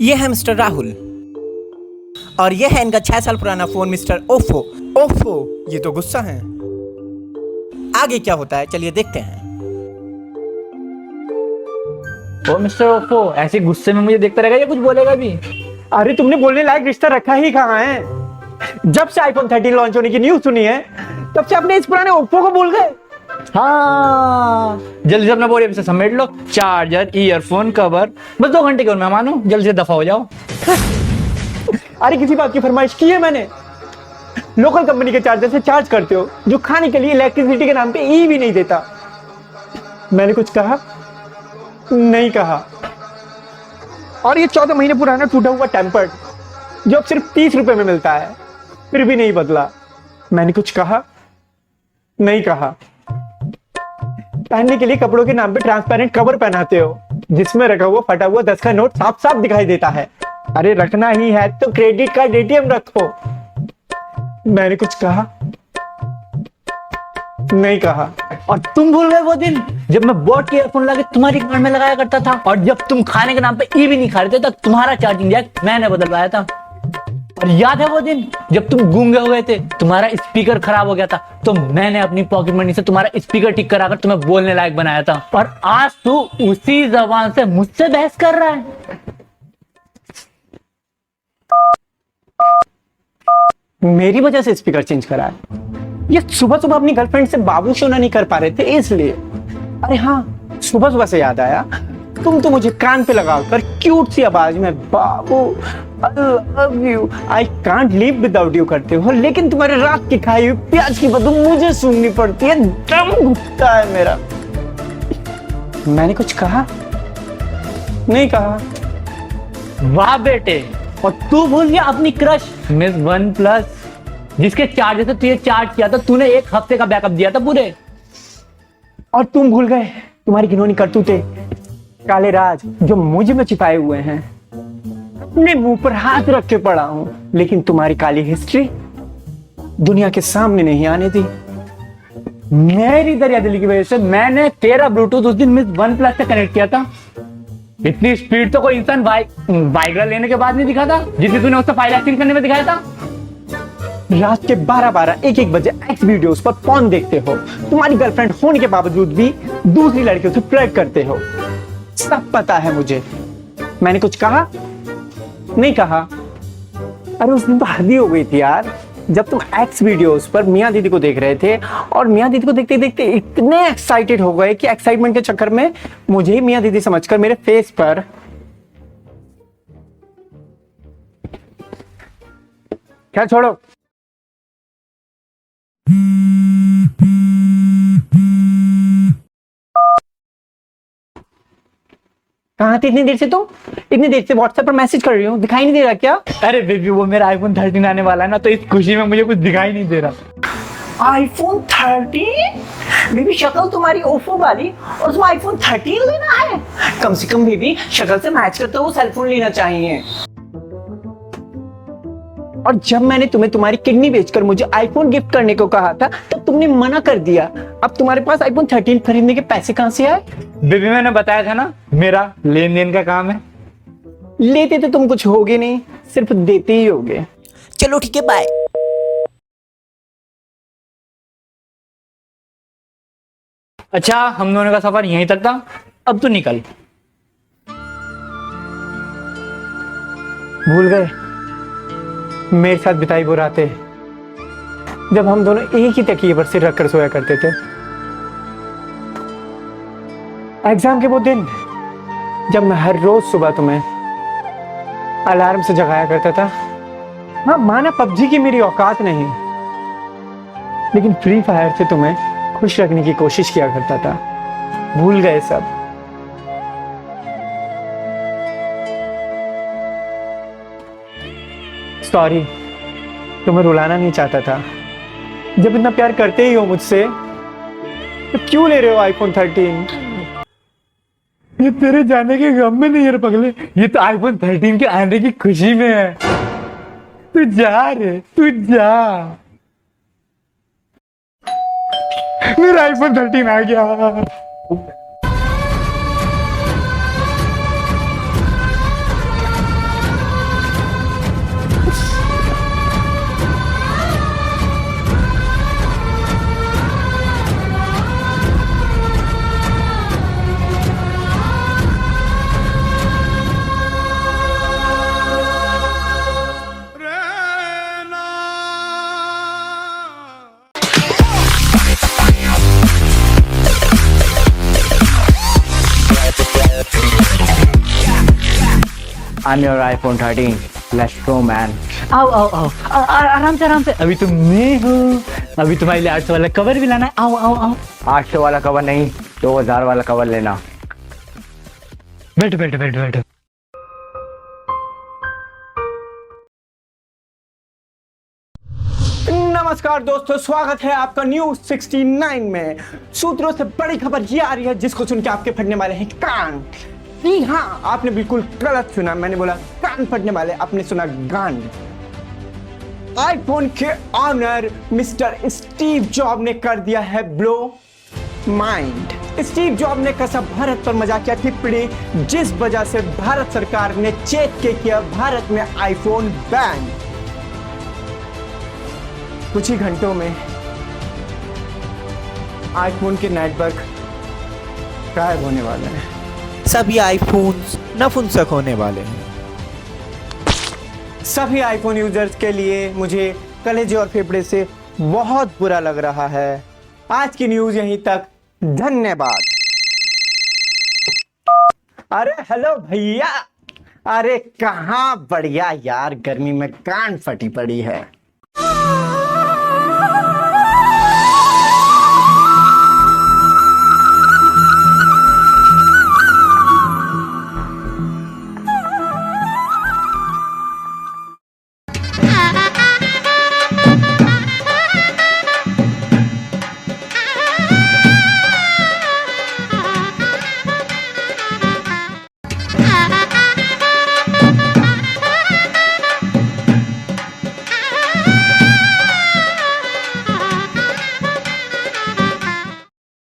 ये है मिस्टर राहुल और ये है इनका 6 साल पुराना फोन मिस्टर ओफो। ओफो, ये तो गुस्सा है। आगे क्या होता है चलिए देखते हैं। ओ मिस्टर ओफो, ऐसे गुस्से में मुझे देखता रहेगा या कुछ बोलेगा भी? अरे तुमने बोलने लायक रिश्ता रखा ही कहाँ है? जब से आईफोन 13 लॉन्च होने की न्यूज सुनी है तब से अपने इस पुराने ओप्पो को भूल गए। हाँ, जल्दी से अपना बोरियम से समेट लो, चार्जर, ईयरफोन, कवर, बस 2 घंटे के और मेहमान हो, जल्दी से दफा हो जाओ। अरे किसी बात की फरमाइश की है मैंने? लोकल कंपनी के चार्जर से चार्ज करते हो जो खाने के लिए इलेक्ट्रिसिटी के नाम पे ई भी नहीं देता। मैंने कुछ कहा? नहीं कहा। और ये 14 महीने पुराना टूटा हुआ टेम्पर्ड जो अब सिर्फ 30 रुपए में मिलता है फिर भी नहीं बदला। मैंने कुछ कहा? नहीं कहा। पहनने के लिए कपड़ों के नाम पे ट्रांसपेरेंट कवर पहनाते हो जिसमें रखा हुआ फटा हुआ 10 का नोट साफ साफ दिखाई देता है। अरे रखना ही है तो क्रेडिट कार्ड एटीएम रखो। मैंने कुछ कहा? नहीं कहा। और तुम भूल गए वो दिन जब मैं बोट के ईयरफोन लगा के तुम्हारी कान में लगाया करता था, और जब तुम खाने के नाम पे ई भी नहीं खा रहे थे तब तुम्हारा चार्जिंग जैक मैंने बदलवाया था। और याद है वो दिन जब तुम गूंगे हुए थे, तुम्हारा स्पीकर खराब हो गया था, तो मैंने अपनी पॉकेट मनी से तुम्हारा स्पीकर ठीक कराकर तुम्हें बोलने लायक बनाया था। और आज तू उसी जबान से मुझसे बहस कर रहा है। मेरी वजह से स्पीकर चेंज करा है? ये सुबह सुबह अपनी गर्लफ्रेंड से बाबू शोना नहीं कर पा रहे थे इसलिए। अरे हाँ, सुबह सुबह से याद आया, तुम तो मुझे कान पे लगाकर क्यूट सी आवाज में बाबू I love you, I can't live without you करते हो, लेकिन तुम्हारे रात की खाई हुई प्याज की बदबू मुझे सूंघनी पड़ती है, दम घुटता है मेरा। मैंने कुछ कहा? नहीं कहा। वाह बेटे, और तू भूल गया अपनी क्रश मिस वन प्लस, जिसके चार्जर से तुझे चार्ज किया था, तूने 1 हफ्ते का बैकअप दिया था पूरे। और तुम भूल गए तुम्हारी घिनौनी करतूतें, काले राज जो मुझ में छिपाए हुए हैं। अपने मुंह पर हाथ रख के पड़ा हूं, लेकिन तुम्हारी काली हिस्ट्री दुनिया के सामने नहीं आने दी। मेरी दरियादिली की वजह से मैंने तेरा ब्लूटूथ उस दिन मिस वन प्लस से कनेक्ट किया था। इतनी स्पीड तो कोई इंसान वाइग्रा लेने के बाद नहीं दिखा था जितनी तूने उससे फाइल एक्टिंग करने में दिखाया था। रात के 12-12 1-1 बजे एक्स वीडियोस पर पॉर्न देखते हो, तुम्हारी गर्लफ्रेंड होने के बावजूद भी दूसरी लड़कियों से फ्लर्ट करते हो, सब पता है मुझे। मैंने कुछ कहा? नहीं कहा। अरे उस दिन तो हद ही हो गई थी यार, जब तुम एक्स वीडियोस पर मियां दीदी को देख रहे थे और मियां दीदी को देखते देखते इतने एक्साइटेड हो गए कि एक्साइटमेंट के चक्कर में मुझे ही मियां दीदी समझकर मेरे फेस पर क्या छोड़ो। कहाँ थी इतनी देर से? तुम इतनी देर से व्हाट्सएप पर मैसेज कर रही हो, दिखाई नहीं दे रहा क्या? अरे बेबी, वो मेरा आईफोन 13 आने वाला है ना, तो इस खुशी में मुझे कुछ दिखाई नहीं दे रहा। आईफोन 13? बेबी शक्ल तुम्हारी ओफो वाली और तुम आईफोन 13 लेना है? कम से कम बेबी शक्ल से मैच करता हुआ सेलफोन लेना चाहिए। और जब मैंने तुम्हें तुम्हारी किडनी बेचकर मुझे आईफोन गिफ्ट करने को कहा था तब तुमने मना कर दिया। अब तुम्हारे पास आईफोन 13 खरीदने के पैसे कहां से आए? बेबी मैंने बताया था ना, मेरा लेन देन का काम है। लेते तो तुम कुछ होगे नहीं, सिर्फ देते ही होगे। चलो ठीक है, बाय। अच्छा, हम दोनों का सफर यहीं तक था, अब तू निकल। भूल गए मेरे साथ बिताई वो रातें जब हम दोनों एक ही तकिए पर सिर रखकर सोया करते थे? एग्जाम के वो दिन जब मैं हर रोज सुबह तुम्हें अलार्म से जगाया करता था। हाँ, माना पबजी की मेरी औकात नहीं, लेकिन फ्री फायर से तुम्हें खुश रखने की कोशिश किया करता था। भूल गए सब? सॉरी, तुम्हें रुलाना नहीं चाहता था। जब इतना प्यार करते ही हो मुझसे तो क्यों ले रहे हो आईफोन 13? ये तेरे जाने के गम में नहीं है रे पगले, ये तो आईफोन 13 के आने की खुशी में है। तू जा रे, तू जा। मेरा आईफोन 13 आ गया। I'm your iPhone 13. Let's go, man. आओ आओ आओ आराम से आराम से। अभी तुम मैं हो, अभी तुम्हारे लिए 800 वाला कवर भी लाना है। आओ आओ आओ। 800 वाला कवर नहीं, 2000 वाला कवर लेना। बैठो बैठो बैठो बैठो। नमस्कार दोस्तों, स्वागत है आपका न्यूज 69 में। सूत्रों से बड़ी खबर ये आ रही है जिसको सुन के आपके फटने वाले हैं कान। जी हाँ, आपने बिल्कुल गलत सुना, मैंने बोला कान फटने वाले, आपने सुना गांड। आईफोन के ऑनर मिस्टर स्टीव जॉब ने कर दिया है ब्लो माइंड। स्टीव जॉब ने कसा भारत पर मजाकिया टिप्पणी, जिस वजह से भारत सरकार ने चेक के किया भारत में आईफोन बैन। कुछ ही घंटों में आईफोन के नेटवर्क गायब होने वाले हैं। सभी आईफोन्स नपुंसक होने वाले हैं। सभी आईफोन यूजर्स के लिए मुझे कलेजे और फेफड़े से बहुत बुरा लग रहा है। आज की न्यूज यहीं तक, धन्यवाद। अरे हेलो भैया, अरे कहाँ बढ़िया यार, गर्मी में कान फटी पड़ी है।